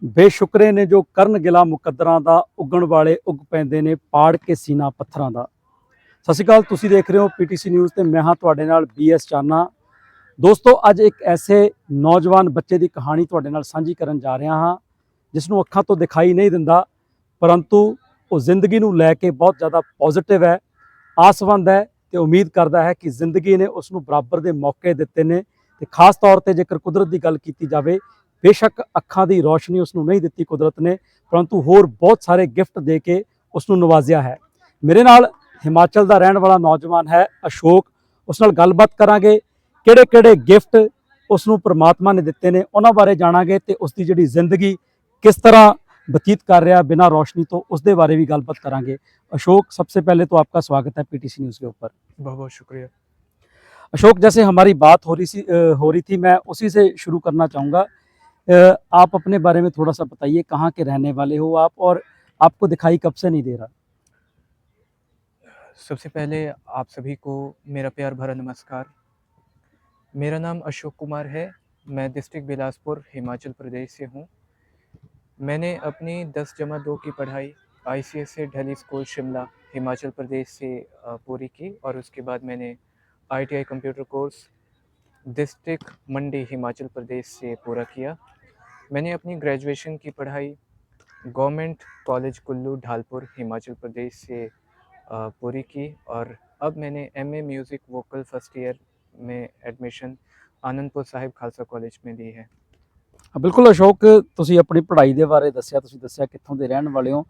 बेशुक्रे ने जो ਕਰਨ ਗਿਲਾ ਮੁਕੱਦਰਾਂ ਦਾ ਉੱਗਣ ਵਾਲੇ ਉੱਗ ਪੈਂਦੇ ਨੇ ਪਾੜ ਕੇ ਸੀਨਾ ਪੱਥਰਾਂ ਦਾ। ਸਤਿ ਸ਼੍ਰੀ ਅਕਾਲ, ਤੁਸੀਂ ਦੇਖ ਰਹੇ ਹੋ ਪੀਟੀਸੀ ਨਿਊਜ਼ ਤੇ ਮੈਂ ਹਾਂ ਤੁਹਾਡੇ ਨਾਲ BS ਚਾਨਾ। ਦੋਸਤੋ, ਅੱਜ ਇੱਕ ਐਸੇ ਨੌਜਵਾਨ ਬੱਚੇ ਦੀ ਕਹਾਣੀ ਤੁਹਾਡੇ ਨਾਲ ਸਾਂਝੀ ਕਰਨ ਜਾ ਰਿਹਾ ਹਾਂ ਜਿਸ ਨੂੰ ਅੱਖਾਂ ਤੋਂ ਦਿਖਾਈ ਨਹੀਂ ਦਿੰਦਾ, ਪਰੰਤੂ ਉਹ ਜ਼ਿੰਦਗੀ ਨੂੰ ਲੈ ਕੇ ਬਹੁਤ ਜ਼ਿਆਦਾ ਪੋਜ਼ਿਟਿਵ ਹੈ, ਆਸਵੰਦ ਹੈ ਤੇ ਉਮੀਦ ਕਰਦਾ ਹੈ ਕਿ ਜ਼ਿੰਦਗੀ ਨੇ ਉਸ ਨੂੰ ਬਰਾਬਰ ਦੇ ਮੌਕੇ ਦਿੱਤੇ ਨੇ। ਤੇ ਖਾਸ ਤੌਰ ਤੇ ਜੇਕਰ ਕੁਦਰਤ ਦੀ ਗੱਲ ਕੀਤੀ ਜਾਵੇ, बेशक अखां की रोशनी उसनूं नहीं दी कुदरत ने, परंतु होर बहुत सारे गिफ्ट दे के उसनूं नवाजिया है। मेरे नाल हिमाचल का रहने वाला नौजवान है अशोक। उस नाल गलबात करांगे, किहड़े किहड़े गिफ्ट उसनूं परमात्मा ने दिते ने उन्हां बारे जाणांगे ते उसकी जिहड़ी जिंदगी किस तरह बतीत कर रहा बिना रोशनी तो उसके बारे भी गलबात करांगे। अशोक, सबसे पहले तो आपका स्वागत है PTC न्यूज़ के ऊपर। बहुत बहुत शुक्रिया। अशोक, जैसे हमारी बात हो रही थी, मैं उसी से शुरू करना चाहूँगा। आप अपने बारे में थोड़ा सा बताइए, कहाँ के रहने वाले हो आप और आपको दिखाई कब से नहीं दे रहा? सबसे पहले आप सभी को मेरा प्यार भरा नमस्कार। मेरा नाम अशोक कुमार है। मैं डिस्ट्रिक्ट बिलासपुर हिमाचल प्रदेश से हूँ। मैंने अपनी 10+2 की पढ़ाई ICS से ढली स्कूल शिमला हिमाचल प्रदेश से पूरी की और उसके बाद मैंने ITI कंप्यूटर कोर्स डिस्ट्रिक्ट मंडी हिमाचल प्रदेश से पूरा किया। मैंने अपनी ग्रेजुएशन की पढ़ाई गवर्नमेंट कॉलेज कुल्लू ढालपुर हिमाचल प्रदेश से पूरी की और अब मैंने MA music vocal first year में एडमिशन आनंदपुर साहिब खालसा कॉलेज में ली है। बिल्कुल अशोक, तुसी अपनी पढ़ाई के बारे दस्सिया, तुसी दस्सिया कित्थों दे रहने वाले हो।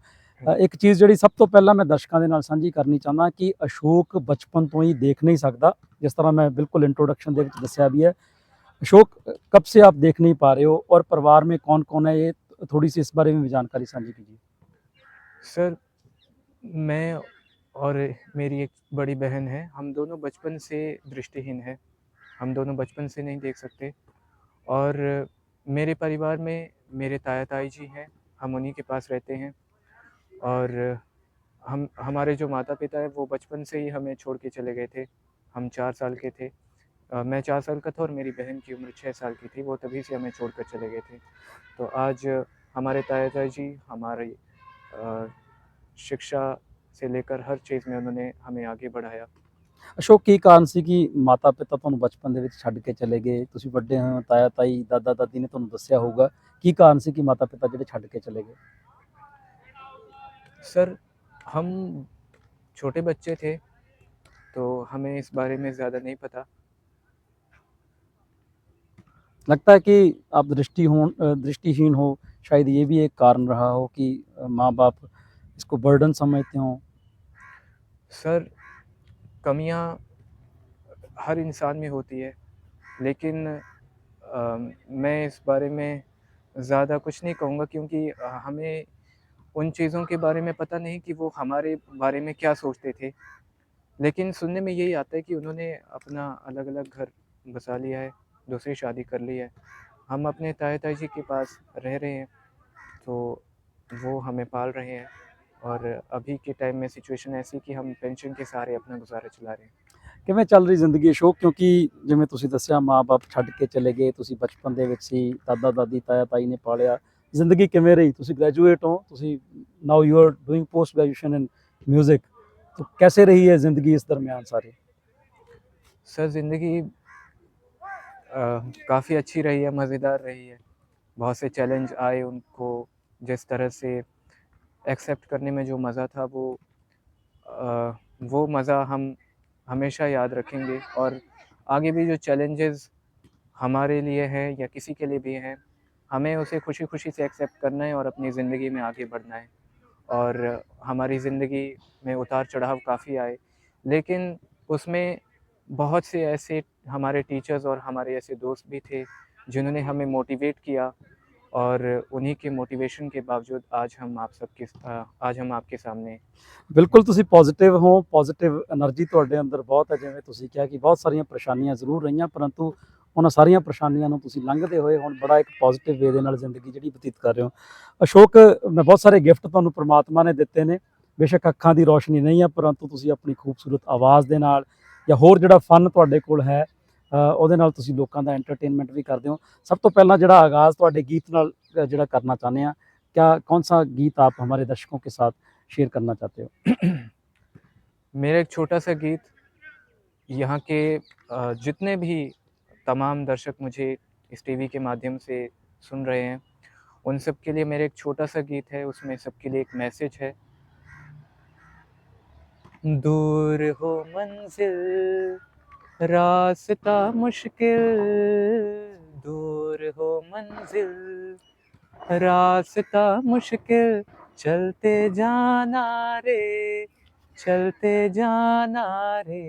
एक चीज़ जिहड़ी सब तो पहला मैं दर्शकों के नाल साझी करनी चाहना कि अशोक बचपन तो ही देख नहीं सकता, जिस तरह मैं बिल्कुल इंट्रोडक्शन दे विच दस्सिया भी है। अशोक, कब से आप देख नहीं पा रहे हो और परिवार में कौन कौन है, ये थोड़ी सी इस बारे में भी जानकारी साझी कीजिए। सर, मैं और मेरी एक बड़ी बहन है, हम दोनों बचपन से दृष्टिहीन हैं। हम दोनों बचपन से नहीं देख सकते और मेरे परिवार में मेरे ताया ताई जी हैं, हम उन्हीं के पास रहते हैं और हमारे जो माता पिता है वो बचपन से ही हमें छोड़ के चले गए थे। हम 4 साल के थे, मैं 4 साल का था और मेरी बहन की उम्र 6 साल की थी, वो तभी से हमें छोड़कर चले गए थे। तो आज हमारे ताया ताई जी हमारी शिक्षा से लेकर हर चीज़ में उन्होंने हमें आगे बढ़ाया। अशोक, की कारण सी कि माता पिता तुहानूं बचपन दे विच छड्ड के चले गए, तुसीं वड्डे हो, ताया ताई दादा दादी ने तुहानूं दस्सिया होगा, की कारण सी कि माता पिता जिहड़े छड्ड के चले गए? सर, हम छोटे बच्चे थे तो हमें इस बारे में ज़्यादा नहीं पता। लगता है कि आप दृष्टिहीन हो, शायद ये भी एक कारण रहा हो कि माँ बाप इसको बर्डन समझते हों। सर, कमियां हर इंसान में होती है, लेकिन मैं इस बारे में ज़्यादा कुछ नहीं कहूँगा क्योंकि हमें उन चीज़ों के बारे में पता नहीं कि वो हमारे बारे में क्या सोचते थे। लेकिन सुनने में यही आता है कि उन्होंने अपना अलग-अलग घर बसा लिया है, दूसरी शादी कर ली है। हम अपने ताया ताई जी के पास रह रहे हैं, तो वो हमें पाल रहे हैं और अभी के टाइम में सिचुएशन ऐसी कि हम पेंशन के सहारे अपना गुज़ारा चला रहे हैं। किवें चल रही जिंदगी अशोक, क्योंकि जिवें तुसीं दस्सिया माँ बाप छड्ड के चले गए, तुसीं बचपन दे विच सी, दादा दादी ताया ताई ने पालिया, जिंदगी किवें रही? तुसीं ग्रेजुएट हो, तुसीं now you are doing post graduation in music, तो कैसे रही है जिंदगी इस दरमियान सारी? सर, ज़िंदगी काफ़ी अच्छी रही है, मज़ेदार रही है। बहुत से चैलेंज आए, उनको जिस तरह से एक्सेप्ट करने में जो मज़ा था वो मज़ा हम हमेशा याद रखेंगे और आगे भी जो चैलेंजेस हमारे लिए हैं या किसी के लिए भी हैं, हमें उसे खुशी-खुशी से एक्सेप्ट करना है और अपनी ज़िंदगी में आगे बढ़ना है। और हमारी ज़िंदगी में उतार-चढ़ाव काफ़ी आए, लेकिन उसमें बहुत से ऐसे हमारे टीचर्स और हमारे ऐसे दोस्त भी थे, जिन्होंने हमें मोटिवेट किया और उन्हीं के मोटिवेशन के बावजूद आज हम आपके सामने। बिल्कुल, तुसीं पॉजिटिव हो, पॉजिटिव एनर्जी तुहाडे अंदर बहुत है। जिवें तुसीं कहा कि बहुत सारियां परेशानियां जरूर रहियां, परंतु उन्हां सारियां परेशानियां नूं तुसीं लंघदे होए हुण बड़ा एक पॉजिटिव वे दे नाल जिंदगी जिहड़ी बतीत कर रहे हो। अशोक, मैं बहुत सारे गिफ्ट तुहानूं परमात्मा ने दिते ने, बेशक अखां दी रोशनी नहीं है, परंतु तुसीं अपनी खूबसूरत आवाज़ दे नाल या होर जिहड़ा फन तुहाडे कोल है, ਉਹਦੇ ਨਾਲ ਤੁਸੀਂ ਲੋਕਾਂ ਦਾ ਐਂਟਰਟੇਨਮੈਂਟ ਵੀ ਕਰਦੇ ਹੋ। ਸਭ ਤੋਂ ਪਹਿਲਾਂ ਜਿਹੜਾ ਆਗਾਜ਼ ਤੁਹਾਡੇ गीत ਨਾਲ ਜਿਹੜਾ करना चाहते हैं, क्या कौन सा गीत आप हमारे दर्शकों के साथ शेयर करना चाहते हो? मेरा एक छोटा सा गीत यहाँ के जितने भी तमाम दर्शक मुझे इस टीवी के माध्यम से सुन रहे हैं, उन सब के लिए मेरा एक छोटा सा गीत है, उसमें सबके लिए एक मैसेज है। दूर हो मंजिल, रास्ता मुश्किल, दूर हो मंजिल, रास्ता मुश्किल, चलते जाना रे, चलते जाना रे,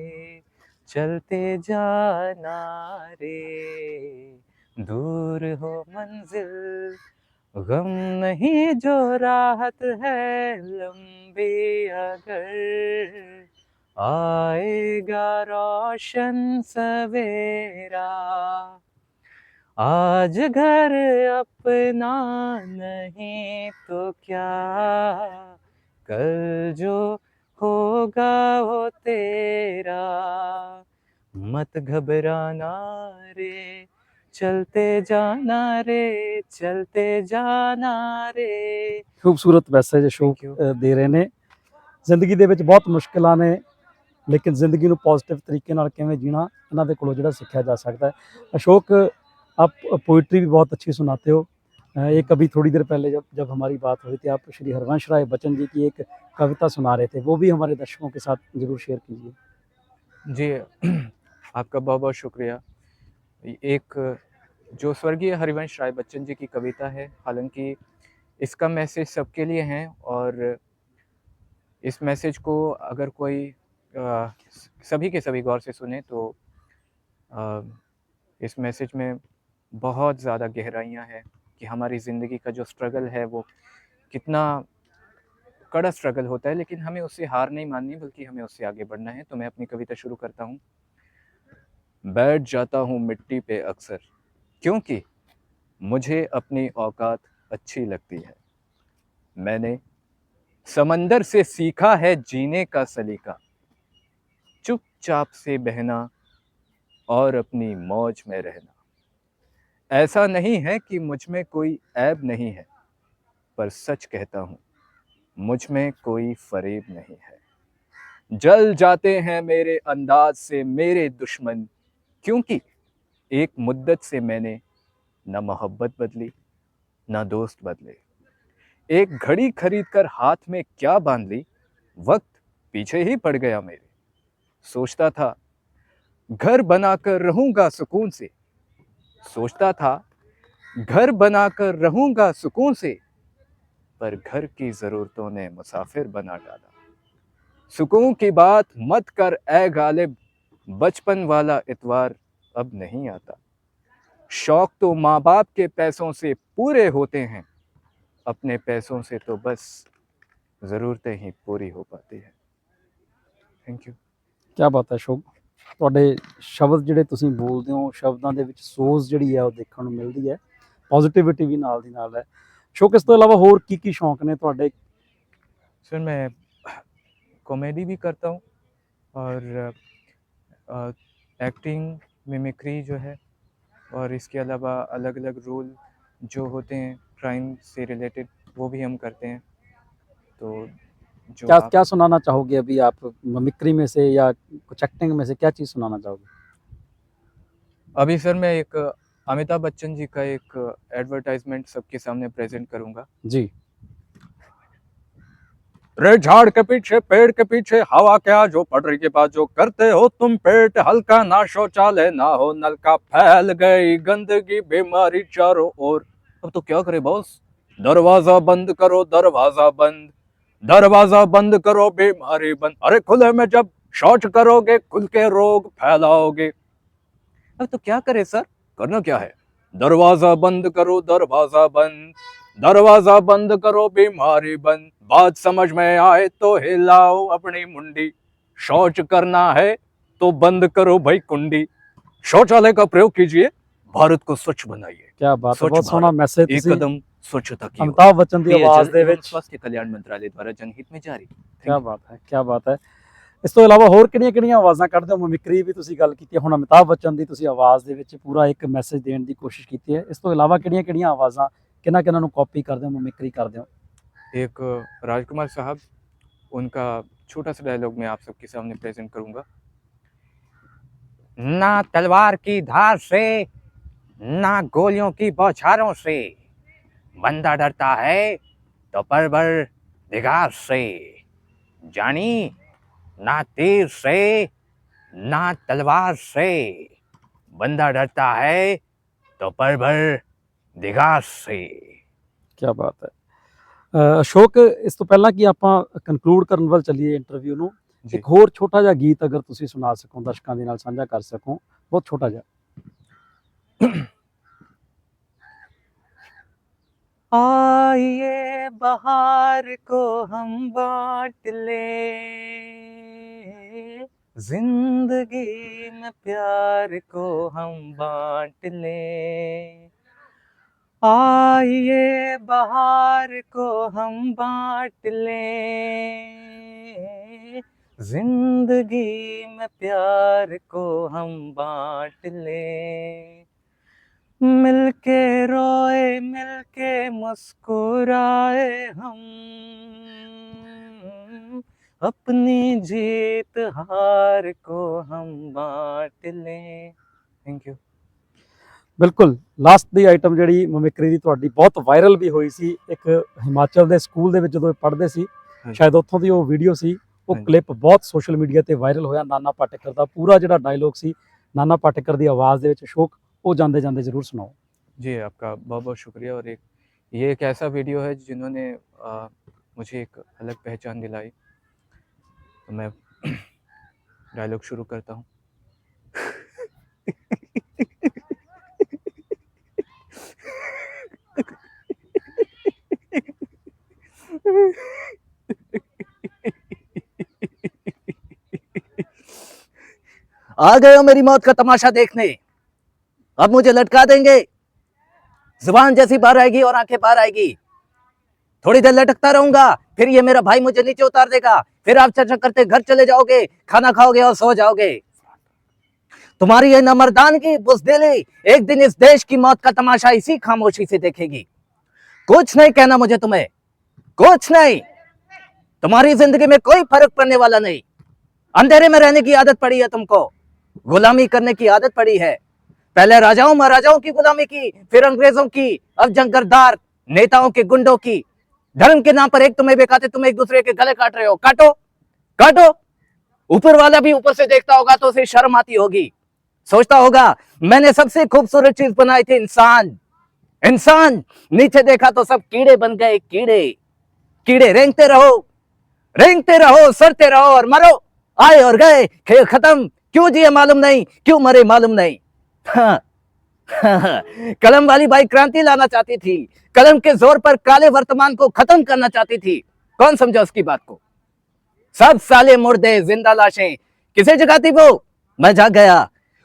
चलते जाना रे, दूर हो मंजिल, गम नहीं जो राहत है लंबी, अगर आएगा रोशन सवेरा, आज घर अपना नहीं तो क्या, कल जो होगा वो तेरा, मत घबराना रे, चलते जाना रे, चलते जाना रे। खूबसूरत मैसेज अशोक Thank you. ਦੇ ਰਹੇ ਨੇ। ਜ਼ਿੰਦਗੀ ਦੇ ਵਿੱਚ ਬਹੁਤ ਮੁਸ਼ਕਿਲਾਂ ਨੇ, ਲੇਕਿਨ ਜ਼ਿੰਦਗੀ ਨੂੰ ਪੋਜ਼ਿਟਿਵ ਤਰੀਕੇ ਨਾਲ ਕਿਵੇਂ ਜੀਣਾ, ਇਹਨਾਂ ਦੇ ਕੋਲੋਂ ਜਿਹੜਾ ਸਿੱਖਿਆ ਜਾ ਸਕਦਾ है। अशोक, आप पोइट्री भी बहुत अच्छी सुनाते हो। एक अभी थोड़ी देर पहले जब हमारी बात हो रही थी, आप श्री हरवंश राय बच्चन जी की एक कविता सुना रहे थे, वो भी हमारे दर्शकों के साथ ज़रूर शेयर कीजिए। जी आपका बहुत बहुत शुक्रिया। एक जो स्वर्गीय हरिवंश राय बच्चन जी की कविता है, हालांकि इसका मैसेज सबके लिए है, और इस मैसेज को अगर कोई सभी के सभी गौर से सुने तो इस मैसेज में बहुत ज़्यादा गहराइयाँ हैं कि हमारी ज़िंदगी का जो स्ट्रगल है वो कितना कड़ा स्ट्रगल होता है, लेकिन हमें उससे हार नहीं माननी, बल्कि हमें उससे आगे बढ़ना है। तो मैं अपनी कविता शुरू करता हूँ। बैठ जाता हूँ मिट्टी पे अक्सर, क्योंकि मुझे अपनी औकात अच्छी लगती है। मैंने समंदर से सीखा है जीने का सलीका, चुपचाप से बहना और अपनी मौज में रहना। ऐसा नहीं है कि मुझ में कोई ऐब नहीं है, पर सच कहता हूँ मुझ में कोई फरेब नहीं है। जल जाते हैं मेरे अंदाज से मेरे दुश्मन, क्योंकि एक मुद्दत से मैंने न मोहब्बत बदली न दोस्त बदले। एक घड़ी खरीद कर हाथ में क्या बांध ली, वक्त पीछे ही पड़ गया मेरे। सोचता था घर बनाकर रहूंगा सुकून से, सोचता था घर बनाकर रहूंगा सुकून से, पर घर की जरूरतों ने मुसाफिर बना डाला। सुकून की बात मत कर ए गालिब, बचपन वाला इतवार अब नहीं आता। शौक तो माँ बाप के पैसों से पूरे होते हैं, अपने पैसों से तो बस ज़रूरतें ही पूरी हो पाती है। Thank you. क्या बात है अशोक, ਤੁਹਾਡੇ ਸ਼ਬਦ ਜਿਹੜੇ ਤੁਸੀਂ ਬੋਲਦੇ ਹੋ, ਸ਼ਬਦਾਂ ਦੇ ਵਿੱਚ ਸੋਚ ਜਿਹੜੀ ਹੈ ਉਹ ਦੇਖਣ ਨੂੰ ਮਿਲਦੀ ਹੈ, ਪੋਜ਼ਿਟਿਵਿਟੀ ਵੀ ਨਾਲ ਦੀ ਨਾਲ ਹੈ। ਅਸ਼ੋਕ, ਇਸ ਤੋਂ ਇਲਾਵਾ ਹੋਰ ਕੀ ਕੀ ਸ਼ੌਂਕ ਨੇ ਤੁਹਾਡੇ? सर मैं कॉमेडी भी करता हूँ, और एक्टिंग, मिमिक्री जो है, और इसके अलावा अलग अलग रोल जो होते हैं क्राइम से रिलेटेड, वो भी हम करते हैं। तो जो क्या आप क्या सुनाना चाहोगे अभी आप, मिमिक्री में से या कुछ एक्टिंग में से क्या चीज़ सुनाना चाहोगे? अभी सर मैं एक अमिताभ बच्चन जी का एक एडवर्टाइजमेंट सबके सामने प्रेजेंट करूँगा। जी। रे झाड़ के पीछे पेड़ के पीछे हवा क्या जो पड़ रही के बाद जो करते हो तुम पेट हल्का, ना शौचालय ना हो नलका, फैल गई गंदगी बीमारी चारों ओर। अब तो क्या करे बॉस, दरवाजा बंद करो, दरवाजा बंद, दरवाजा बंद करो, बीमारी बंद। अरे खुले में जब शौच करोगे खुल के रोग फैलाओगे। अब तो क्या करे सर, करना क्या है, दरवाजा बंद करो, दरवाजा बंद, दरवाजा बंद करो, बीमारी बंद। बात समझ में आए तो हिलाओ अपनी मुंडी, शौच करना है तो बंद करो भाई कुंडी। शौचालय का प्रयोग कीजिए, भारत को स्वच्छ बनाइए। क्या बात है, स्वच्छ बहुत सोहना भारत, मैसेज एक ਤੁਸੀਂ कदम स्वच्छता की ओर। ਅਮਿਤਾਭ ਬੱਚਨ ਦੀ ये ਆਵਾਜ਼ जल ਦੇ एवं ਵਿੱਚ। स्वास्थ्य कल्याण मंत्रालय द्वारा जनहित में जारी। क्या बात है, क्या बात है। ਇਸ ਤੋਂ ਇਲਾਵਾ ਹੋਰ ਕਿਹੜੀਆਂ ਆਵਾਜ਼ਾਂ ਕੱਢਦੇ ਹੋ? ਮਿਮਿਕਰੀ ਵੀ ਤੁਸੀਂ ਗੱਲ ਕੀਤੀ ਹੈ, ਹੁਣ ਅਮਿਤਾਭ ਬੱਚਨ ਦੀ ਤੁਸੀਂ ਆਵਾਜ਼ ਦੇ ਵਿੱਚ ਪੂਰਾ ਇੱਕ ਮੈਸੇਜ ਦੇਣ ਦੀ ਕੋਸ਼ਿਸ਼ ਕੀਤੀ ਹੈ। ਇਸ ਤੋਂ ਇਲਾਵਾ ਕਿਹੜੀਆਂ ਆਵਾਜ਼ਾਂ ਕਿਹਨਾਂ ਨੂੰ ਕਾਪੀ ਕਰਦੇ ਹੋ, ਮਿਮਿਕਰੀ ਕਰਦੇ ਹੋ? एक राजकुमार साहब, उनका छोटा सा डायलॉग मैं आप सबके सामने प्रेजेंट करूंगा। ना तलवार की धार से, ना गोलियों की बौछारों से, बंदा डरता है तो परवर दिगार से। जानी, ना तीर से, ना तलवार से, बंदा डरता है तो परवर दिगार से। क्या बात है। ਅਸ਼ੋਕ, ਇਸ ਤੋਂ ਪਹਿਲਾਂ ਕਿ ਆਪਾਂ ਕਨਕਲੂਡ ਕਰਨ ਵੱਲ ਚੱਲੀਏ ਇੰਟਰਵਿਊ ਨੂੰ, ਜੀ। ਇੱਕ ਹੋਰ ਛੋਟਾ ਜਿਹਾ ਗੀਤ ਅਗਰ ਤੁਸੀਂ ਸੁਣਾ ਸਕੋ, ਦਰਸ਼ਕਾਂ ਦੇ ਨਾਲ ਸਾਂਝਾ ਕਰ ਸਕੋ, ਬਹੁਤ ਛੋਟਾ ਜਿਹਾ। आइए बहार को हम बांट ले, जिंदगी में प्यार को हम बांट ले। आइए बहार को हम बांट ले, जिंदगी में प्यार को हम बांट ले। मिलके रोए, मिलके मुस्कुराए हम, अपनी जीत हार को हम बांट लें। Thank you. ਬਿਲਕੁਲ ਲਾਸਟ ਦੀ ਆਈਟਮ ਜਿਹੜੀ ਮਿਮਿਕਰੀ ਦੀ ਤੁਹਾਡੀ ਬਹੁਤ ਵਾਇਰਲ ਵੀ ਹੋਈ ਸੀ, ਇੱਕ ਹਿਮਾਚਲ ਦੇ ਸਕੂਲ ਦੇ ਵਿੱਚ ਜਦੋਂ ਪੜ੍ਹਦੇ ਸੀ, ਸ਼ਾਇਦ ਉੱਥੋਂ ਦੀ ਉਹ ਵੀਡੀਓ ਸੀ, ਉਹ ਕਲਿੱਪ ਬਹੁਤ ਸੋਸ਼ਲ ਮੀਡੀਆ ਤੇ ਵਾਇਰਲ ਹੋਇਆ। ਨਾਨਾ ਪਾਟੇਕਰ ਦਾ ਪੂਰਾ ਜਿਹੜਾ ਡਾਇਲੋਗ ਸੀ ਨਾਨਾ ਪਾਟੇਕਰ ਦੀ ਆਵਾਜ਼ ਦੇ ਵਿੱਚ, ਅਸ਼ੋਕ ਉਹ ਜਾਂਦੇ ਜਾਂਦੇ ਜ਼ਰੂਰ ਸੁਣਾਓ। जी, आपका बहुत बहुत शुक्रिया। और ये एक ऐसा वीडियो है जिन्होंने मुझे एक अलग पहचान दिलाई। तो मैं डायलॉग शुरू करता हूँ। आ गए हो मेरी मौत का तमाशा देखने, अब मुझे लटका देंगे। जुबान जैसी बाहर आएगी और आंखें बाहर आएगी। थोड़ी देर लटकता रहूंगा, फिर ये मेरा भाई मुझे नीचे उतार देगा, फिर आप चर्चा करते घर चले जाओगे, खाना खाओगे और सो जाओगे। तुम्हारी ये नमर्दानगी, बुज़दिली एक दिन इस देश की मौत का तमाशा इसी खामोशी से देखेगी। कुछ नहीं कहना मुझे तुम्हें, कुछ नहीं। तुम्हारी जिंदगी में कोई फर्क पड़ने वाला नहीं। अंधेरे में रहने की आदत पड़ी है तुमको, गुलामी करने की आदत पड़ी है। पहले राजाओं महाराजाओं की गुलामी की, फिर अंग्रेजों की, अब जंगरदार नेताओं के, गुंडों की। धर्म के नाम पर एक तुम्हें बेकाते, तुम एक दूसरे के गले काट रहे हो। काटो काटो। ऊपर वाला भी ऊपर से देखता होगा तो उसे शर्म आती होगी, सोचता होगा मैंने सबसे खूबसूरत चीज बनाई थी, इंसान। इंसान नीचे देखा तो सब कीड़े बन गए, कीड़े। कीड़े रेंगते रहो, सड़ते रहो और मरो। आए और गए, खेल खत्म। क्यों जिए मालूम नहीं, क्यों मरे मालूम नहीं। कलम वाली बाई क्रांति लाना चाहती थी, कलम के जोर पर काले वर्तमान को खत्म करना चाहती थी। कौन समझा उसकी बात को? सब साले मुर्दे, जिंदा लाशें। किसे जगाती वो? मैं जाग गया।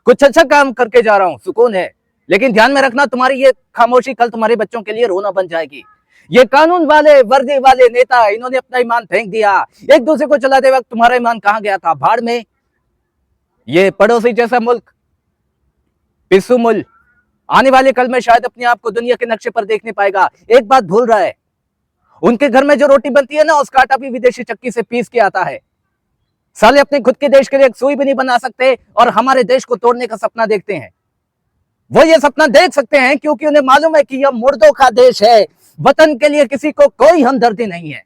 कुछ अच्छा काम करके जा रहा हूं, सुकून है। लेकिन ध्यान में रखना, तुम्हारी ये खामोशी कल तुम्हारे बच्चों के लिए रोना बन जाएगी। ये कानून वाले, वर्दी वाले नेता, इन्होंने अपना ईमान फेंक दिया। एक दूसरे को चलाते वक्त तुम्हारा ईमान कहां गया था? भाड़ में। ये पड़ोसी जैसा मुल्क, पिस्सू मुल्क, आने वाले कल में शायद अपने आप को दुनिया के नक्शे पर देख नहीं पाएगा। एक बात भूल रहा है, उनके घर में जो रोटी बनती है ना, उसका आटा भी विदेशी चक्की से पीस के आता है। साले अपने खुद के देश के लिए एक सुई भी नहीं बना सकते और हमारे देश को तोड़ने का सपना देखते हैं। वो ये सपना देख सकते हैं क्योंकि उन्हें मालूम है कि यह मुर्दों का देश है। वतन के लिए किसी को कोई हमदर्दी नहीं है।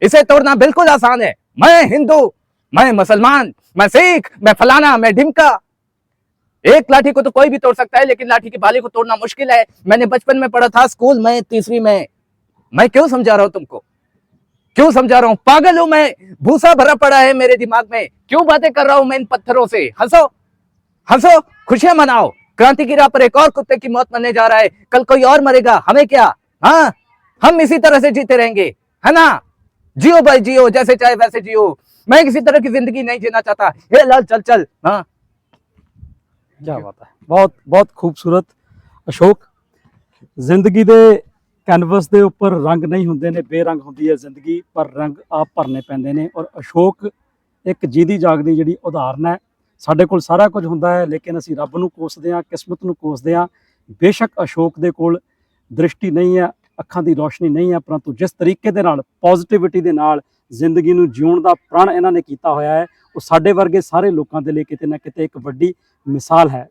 इसे तोड़ना बिल्कुल आसान है। मैं हिंदू, मैं मुसलमान, मैं सिख, मैं फलाना, मैं ढिमका। एक लाठी को तो कोई भी तोड़ सकता है, लेकिन लाठी की बाली को तोड़ना मुश्किल है। मैंने बचपन में पढ़ा था, स्कूल में, तीसरी में। मैं क्यों समझा रहा हूं तुमको? क्यों समझा रहा हूं? पागल हूं मैं? भूसा भरा पड़ा है मेरे दिमाग में। क्यों बातें कर रहा हूं मैं इन पत्थरों से? हंसो हंसो, खुशियां मनाओ। क्रांति की राह पर एक और कुत्ते की मौत मरने जा रहा है, कल कोई और मरेगा, हमें क्या? हाँ, हम इसी तरह से जीते रहेंगे, है ना? जियो भाई जियो, जैसे चाहे वैसे जियो। मैं किसी तरह की जिंदगी नहीं जीना चाहता। हे लाल चल चल। हाँ, क्या बात है, बहुत बहुत खूबसूरत। ਅਸ਼ੋਕ, ਜ਼ਿੰਦਗੀ ਦੇ ਕੈਨਵਸ ਦੇ ਉੱਪਰ ਰੰਗ ਨਹੀਂ ਹੁੰਦੇ ਨੇ, ਬੇਰੰਗ ਹੁੰਦੀ ਹੈ ਜ਼ਿੰਦਗੀ, ਪਰ ਰੰਗ ਆਪ ਭਰਨੇ ਪੈਂਦੇ ਨੇ। ਔਰ ਅਸ਼ੋਕ ਇੱਕ ਜੀਦੀ ਜਾਗਦੀ ਜਿਹੜੀ ਉਦਾਹਰਨ ਹੈ। ਸਾਡੇ ਕੋਲ ਸਾਰਾ ਕੁਝ ਹੁੰਦਾ ਹੈ, ਲੇਕਿਨ ਅਸੀਂ ਰੱਬ ਨੂੰ ਕੋਸਦੇ ਹਾਂ, ਕਿਸਮਤ ਨੂੰ ਕੋਸਦੇ ਹਾਂ। ਬੇਸ਼ੱਕ ਅਸ਼ੋਕ ਦੇ ਕੋਲ ਦ੍ਰਿਸ਼ਟੀ ਨਹੀਂ ਹੈ, ਅੱਖਾਂ ਦੀ ਰੋਸ਼ਨੀ ਨਹੀਂ ਹੈ, ਪਰੰਤੂ ਜਿਸ ਤਰੀਕੇ ਦੇ ਨਾਲ ਪੋਜ਼ਿਟਿਵਿਟੀ ਦੇ ਨਾਲ ਜ਼ਿੰਦਗੀ ਨੂੰ ਜਿਉਣ ਦਾ ਪ੍ਰਣ ਇਹਨਾਂ ਨੇ ਕੀਤਾ ਹੋਇਆ ਹੈ, ਉਹ ਸਾਡੇ ਵਰਗੇ ਸਾਰੇ ਲੋਕਾਂ ਦੇ ਲਈ ਕਿਤੇ ਨਾ ਕਿਤੇ ਇੱਕ ਵੱਡੀ ਮਿਸਾਲ ਹੈ।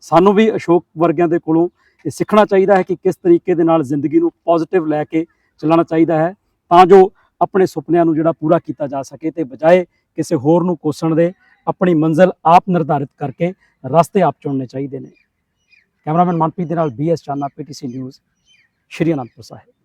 ਸਾਨੂੰ ਵੀ ਅਸ਼ੋਕ ਵਰਗਿਆਂ ਦੇ ਕੋਲੋਂ ਇਹ ਸਿੱਖਣਾ ਚਾਹੀਦਾ ਹੈ ਕਿ ਕਿਸ ਤਰੀਕੇ ਦੇ ਨਾਲ ਜ਼ਿੰਦਗੀ ਨੂੰ ਪੋਜ਼ਿਟਿਵ ਲੈ ਕੇ ਚੱਲਣਾ ਚਾਹੀਦਾ ਹੈ, ਤਾਂ ਜੋ ਆਪਣੇ ਸੁਪਨਿਆਂ ਨੂੰ ਜਿਹੜਾ ਪੂਰਾ ਕੀਤਾ ਜਾ ਸਕੇ, ਤੇ ਬਜਾਏ ਕਿਸੇ ਹੋਰ ਨੂੰ ਕੋਸਣ ਦੇ ਆਪਣੀ ਮੰਜ਼ਿਲ ਆਪ ਨਿਰਧਾਰਿਤ ਕਰਕੇ ਰਸਤੇ ਆਪ ਚੁਣਨੇ ਚਾਹੀਦੇ ਨੇ। ਕੈਮਰਾਮੈਨ ਮਨਪ੍ਰੀਤ ਦੇ ਨਾਲ BS ਚਾਨਾ, PTC ਨਿਊਜ਼, ਸ਼੍ਰੀ ਅਨੰਦਪੁਰ ਸਾਹਿਬ।